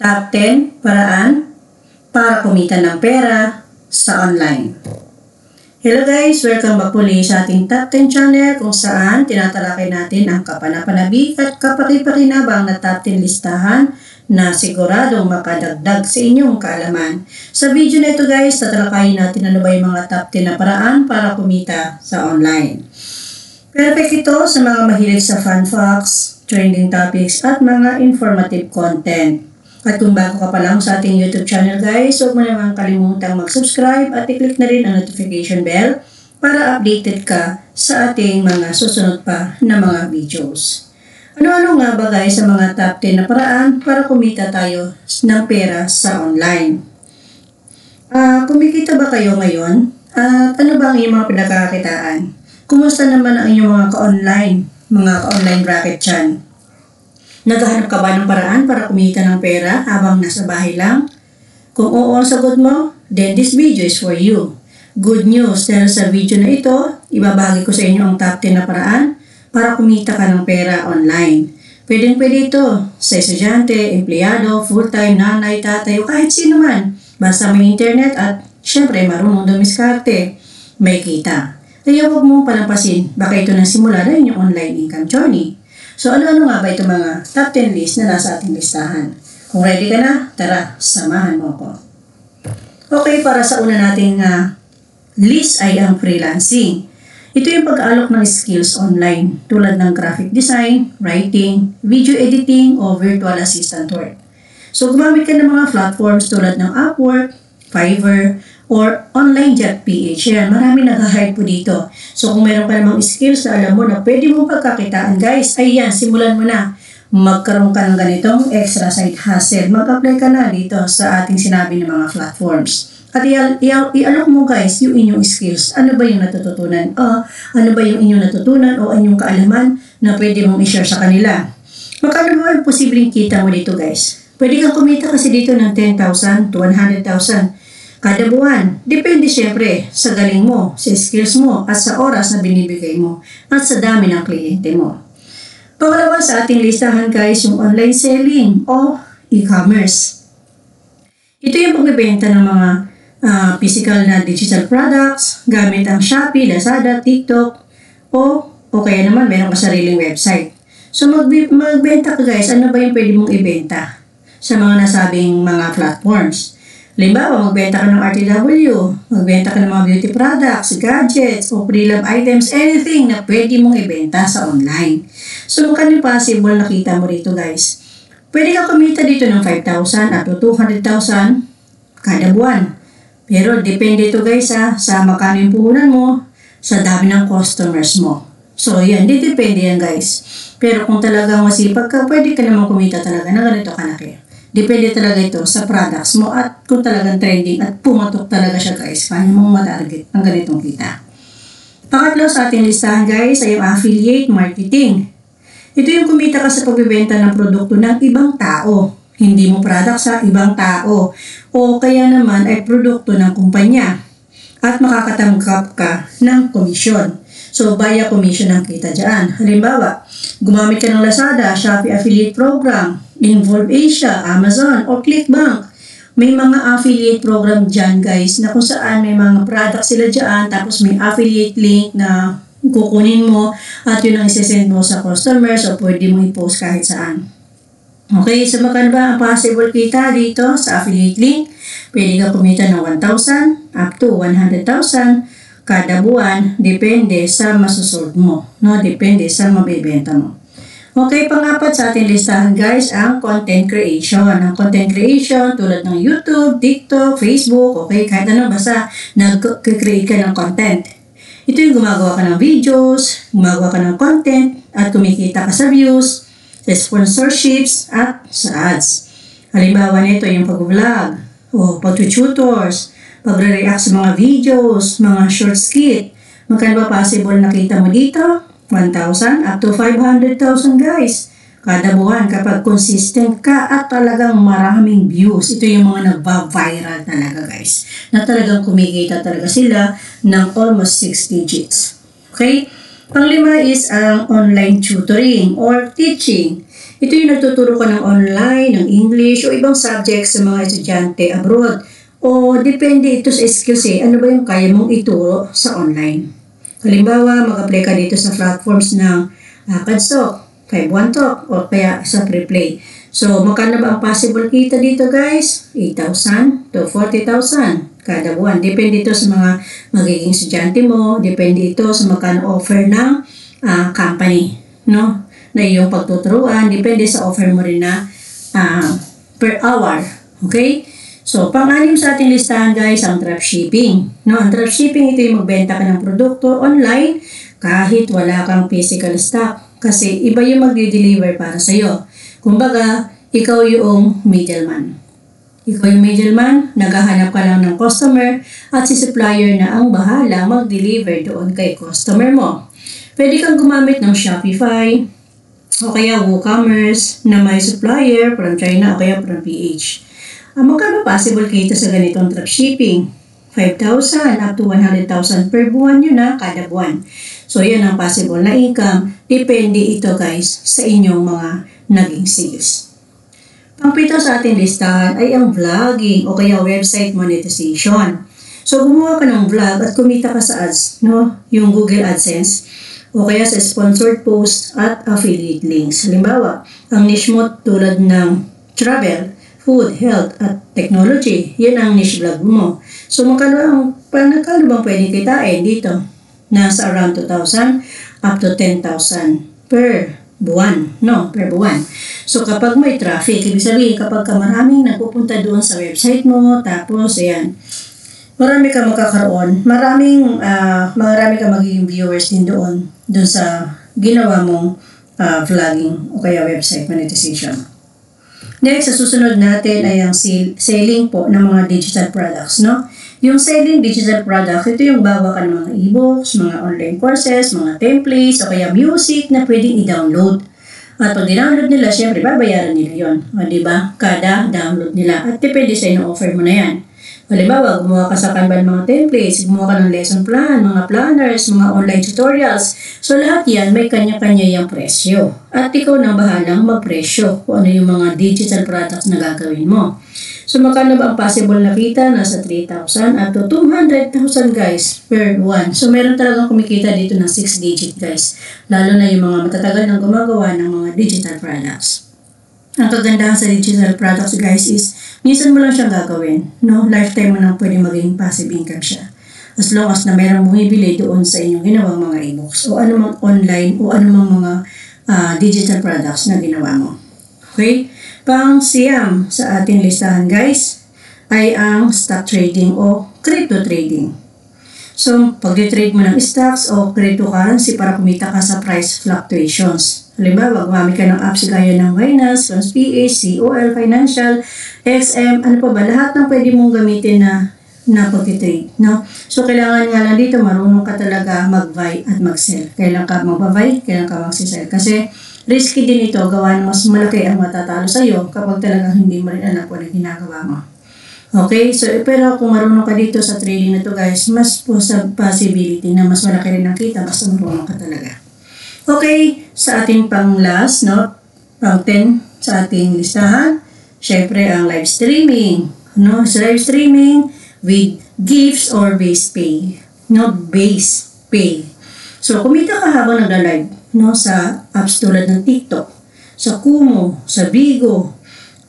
Top 10 paraan para kumita ng pera sa online. Hello guys! Welcome back muli sa ating Top 10 channel kung saan tinatalakay natin ang kapanapanabik at kapaki-pakinabang na Top 10 listahan na siguradong makadagdag sa inyong kaalaman. Sa video na ito guys, tatalakayin natin ano ba yung mga Top 10 na paraan para kumita sa online. Perfect ito sa mga mahilig sa fun facts, trending topics at mga informative content. At kung bago ka pa lang sa ating YouTube channel guys, huwag mo naman kalimutang mag-subscribe at i-click na rin ang notification bell para updated ka sa ating mga susunod pa na mga videos. Ano-ano nga ba guys sa mga top 10 na paraan para kumita tayo ng pera sa online? Kumikita ba kayo ngayon? At ano ba ang inyong mga pinagkakakitaan? Kumusta naman ang inyong mga ka-online bracket dyan? Naghahanap ka ba ng paraan para kumita ng pera habang nasa bahay lang? Kung oo ang sagot mo, then this video is for you. Good news, dahil sa video na ito, ibabahagi ko sa inyo ang top 10 na paraan para kumita ka ng pera online. Pwede ito sa estudyante, empleyado, full-time, nanay, tatay, o kahit sino man. Basta may internet at syempre marunong dumiskarte, may kita. Kaya huwag mong palampasin, baka ito na simula na inyong online income journey. So ano-ano nga ba itong mga top 10 list na nasa ating listahan? Kung ready ka na, tara, samahan mo ako. Okay, para sa una nating list ay ang freelancing. Ito yung pag-aalok ng skills online tulad ng graphic design, writing, video editing, o virtual assistant work. So gumamit ka ng mga platforms tulad ng Upwork, Fiverr, or online.ph. Yan, marami nag-hire po dito. So kung meron ka namang skills na alam mo na pwede mong pagkakitaan guys, ay yan, simulan mo na. Magkaroon ka ng ganitong extra side hustle. Mag-apply ka na dito sa ating sinabi ng mga platforms. At i-alok mo guys yung inyong skills. Ano ba yung natututunan? Ano ba yung inyong natutunan o inyong kaalaman na pwede mong i-share sa kanila? Magkano ba yung posibleng kita mo dito guys? Pwede kang kumita kasi dito ng 10,000 to 100,000 kada buwan. Depende syempre sa galing mo, sa skills mo, at sa oras na binibigay mo, at sa dami ng kliyente mo. Pangalawa sa ating listahan guys, yung online selling o e-commerce. Ito yung pagbibenta ng mga physical na digital products gamit ang Shopee, Lazada, TikTok, o kaya naman meron ka sariling website. So magbenta ka guys, ano ba yung pwede mong ibenta sa mga nasabing mga platforms? Halimbawa, magbenta ka ng RTW, magbenta ka ng mga beauty products, gadgets, o pre-love items, anything na pwede mong ibenta sa online. So, magkano possible nakita mo rito guys? Pwede ka kumita dito ng 5,000 up to 200,000 kada buwan. Pero depende ito guys sa magkano yung puhunan mo, sa dami ng customers mo. So, yan, depende yan guys. Pero kung talagang masipag ka, pwede ka naman kumita talaga na ganito kalaki. Depende talaga ito sa products mo at kung talagang trending at pumatok talaga siya guys, paano mong matarget ang ganitong kita. Pangatlo sa ating listahan guys ay yung affiliate marketing. Ito yung kumita ka sa pagbibenta ng produkto ng ibang tao. Hindi mo product sa ibang tao. O kaya naman ay produkto ng kumpanya. At makakatanggap ka ng komisyon. So, via commission ang kita dyan. Halimbawa, gumamit ka ng Lazada, Shopee Affiliate Program, Involve Asia, Amazon, o Clickbank. May mga affiliate program dyan guys na kung saan may mga product sila dyan tapos may affiliate link na kukunin mo at yun ang isesend mo sa customers o pwede mo i-post kahit saan. Okay, so magkano ba ang possible kita dito sa affiliate link? Pwede ka kumita ng 1,000 up to 100,000 kada buwan, depende sa masusold mo, no? Depende sa mabibenta mo. Okay, pangapat sa ating listahan guys, ang content creation. Ang content creation tulad ng YouTube, TikTok, Facebook, okay, kahit ano, basta nag-create ka ng content. Ito yung gumagawa ka ng videos, gumagawa ka ng content, at kumikita ka sa views, sa sponsorships, at sa ads. Halimbawa nito yung pag-vlog, o pag-tutors, pagre-react sa mga videos, mga short skit. Magkano ba possible nakita mo dito? 1,000 up to 500,000 guys. Kada buwan kapag consistent ka at talagang maraming views. Ito yung mga nagba-viral talaga guys. Na talagang kumikita talaga sila ng almost 6 digits. Okay? Panglima is ang online tutoring or teaching. Ito yung nagtuturo ka ng online, ng English, o ibang subjects sa mga estudyante abroad. O depende ito sa skills Ano ba yung kaya mong ituro sa online? Halimbawa, mag-apply ka dito sa platforms ng Kadsok, 5-1 Talk, o kaya sa Preplay. So, magkano ba ang possible kita dito guys? 8,000 to 40,000 kada buwan. Depende ito sa mga magiging estudyante mo. Depende ito sa magkano offer ng company, no? Na iyong pagtuturuan. Depende sa offer mo rin na per hour. Okay? So, pang-anim sa ating listahan guys, ang dropshipping. No, ang dropshipping, ito yung magbenta ka ng produkto online kahit wala kang physical stock. Kasi iba yung magde-deliver para sa'yo. Kumbaga, ikaw yung middleman. Ikaw yung middleman, naghahanap ka lang ng customer at si supplier na ang bahala mag-deliver doon kay customer mo. Pwede kang gumamit ng Shopify o kaya WooCommerce na may supplier from China o kaya from PH. Magkano possible kita sa ganitong dropshipping? 5,000 up to 100,000 per buwan yun kada buwan. So, yan ang possible na income. Depende ito guys sa inyong mga naging sales. Pang-pito sa ating listahan ay ang vlogging o kaya website monetization. So, gumawa ka ng vlog at kumita ka sa ads, no? Yung Google AdSense o kaya sa sponsored post at affiliate links. Halimbawa, ang niche mo tulad ng travel, food, health, at technology. Yan ang niche vlog mo. So, magkano bang pwedeng kitain dito? Nasa around 2,000 up to 10,000 per buwan, no? Per buwan. So, kapag may traffic, ibig sabihin, kapag maraming nagpupunta doon sa website mo, tapos, ayan, marami ka magkakaroon, marami ka magiging viewers din doon sa ginawa mong vlogging o kaya website monetization. Next, sa susunod natin ay ang selling po ng mga digital products, no? Yung selling digital products, ito yung bawa ka ng mga e-books, mga online courses, mga templates, o kaya music na pwedeng i-download. At pag i-download nila, syempre, babayaran nila yon, o diba? Kada download nila. At depende sa inyo offer mo na yan. Halimbawa, gumawa ka sa Kanban mga templates, gumawa ka ng lesson plan, mga planners, mga online tutorials. So, lahat yan may kanya-kanya yung presyo. At ikaw na bahalang magpresyo kung ano yung mga digital products na gagawin mo. So, magkano ba ang possible na kita? Nasa 3,000 at to 200,000 guys per buwan. So, meron talagang kumikita dito ng 6 digit guys. Lalo na yung mga matatagal na gumagawa ng mga digital products. Ang kagandahan sa digital products guys is minsan mo lang siyang gagawin, no? Lifetime mo nang pwede maging passive income siya. As long as na mayroong bumibili doon sa inyong ginawang mga e-books o anumang online o anumang mga digital products na ginawa mo. Okay? Pang-siyam sa ating listahan guys ay ang stock trading o crypto trading. So, pag-trade mo ng stocks o cryptocurrency para kumita ka sa price fluctuations. Halimbawa, gumamit ka ng apps gaya ng Binance, PH, COL, Financial, XM, ano pa ba, lahat ng pwede mong gamitin na pag-trade, no? So, kailangan nga lang dito, marunong ka talaga mag-buy at mag-sell. Kailan ka mag-buy, kailan ka mag-sell. Kasi, risky din ito, gawa na mas malaki ang matatalo sa'yo kapag talagang hindi mo rin alam kung ano ginagawa mo. Okay, so pero kung marunong ka dito sa trading na to guys, mas possibility na mas malaki rin ang kita basta marunong ka talaga. Okay, sa ating pang-last, no? Pang-10 sa ating listahan, syempre ang live streaming. No? So, live streaming with gifts or base pay. No? Base pay. So, kumita ka habang nagla-live, no? Sa apps tulad ng TikTok, sa Kumu, sa Bigo,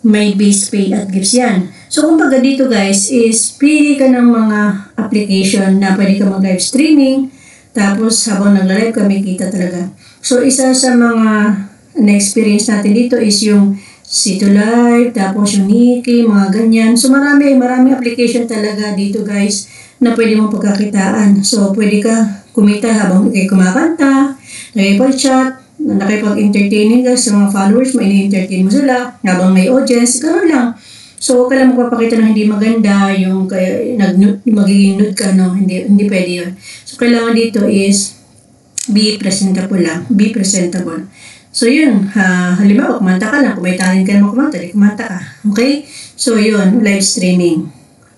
may base pay at gifts yan. So, kumbaga dito guys is pili ka ng mga application na pwede ka mag-live streaming, tapos habang nagla-live ka, may kita talaga. So, isa sa mga na-experience natin dito is yung C2 Live, tapos yung Nikki, mga ganyan. So, marami application talaga dito guys na pwede mong pagkakitaan. So, pwede ka kumita habang kumakanta, nakipag-chat, nakipag-entertaining ka sa mga followers mo, ini-entertain mo sila, habang may audience, gano'n lang. So, kailan magpapakita na hindi maganda, yung magiging nude ka, no? Hindi pwede yun. So, kailangan dito is be presentable lang. Be presentable. So, yun. Halimbawa, kumanta ka lang. Kung may talent ka naman kumanta, di kumanta ka. Okay? So, yun. Live streaming.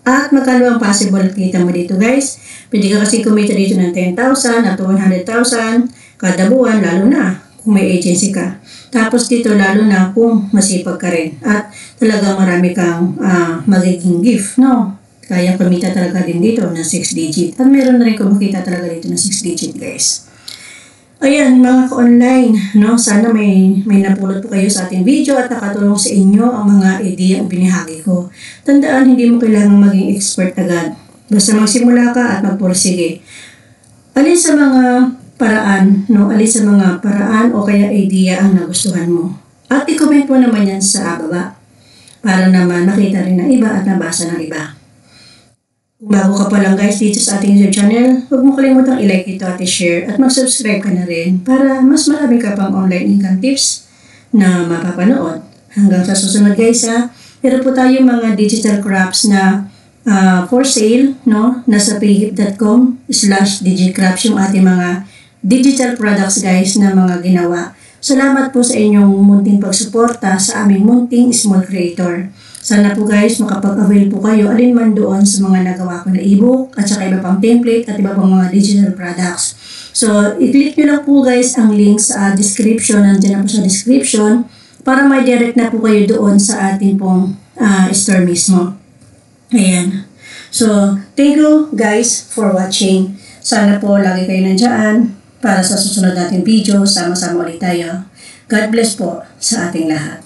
At magkano ang possible kita mo dito, guys? Pwede ka kasi kumita dito ng 10,000 at 100,000 kada buwan, lalo na kung may agency ka. Tapos dito lalo na kung masipag ka rin at talaga marami kang magiging gift, no? Kaya kumita talaga din dito ng 6 digit. At meron na rin kumikita talaga dito ng 6 digit, guys. Ayan, mga ka-online, no? Sana may napulot po kayo sa ating video at nakatulong sa inyo ang mga idea o binahagi ko. Tandaan, hindi mo kailangang maging expert agad. Basta magsimula ka at magpursige. Alin sa mga paraan, no? Alin sa mga paraan o kaya idea ang nagustuhan mo. At i-comment mo naman yan sa baba para naman makita rin ng iba at nabasa ng iba. Kung bago ka pa lang guys dito sa ating YouTube channel, huwag mo kalimutang i-like ito at i-share at mag-subscribe ka na rin para mas marami ka pang online income tips na mapapanood. Hanggang sa susunod guys ha, meron po tayong mga digital crafts na for sale, no? Nasa payhip.com/digicrafts yung ating mga digital products guys na mga ginawa. Salamat po sa inyong munting pagsuporta sa aming munting small creator. Sana po guys makapag-avail po kayo alinman doon sa mga nagawa ko na ebook at saka iba pang template at iba pang mga digital products. So, i-click nyo lang po guys ang link sa description, nandiyan na po sa description para may direct na po kayo doon sa ating pong store mismo. Ayan. So, thank you guys for watching. Sana po lagi kayo nandiyan para sa susunod nating video. Sama-sama ulit tayo. God bless po sa ating lahat.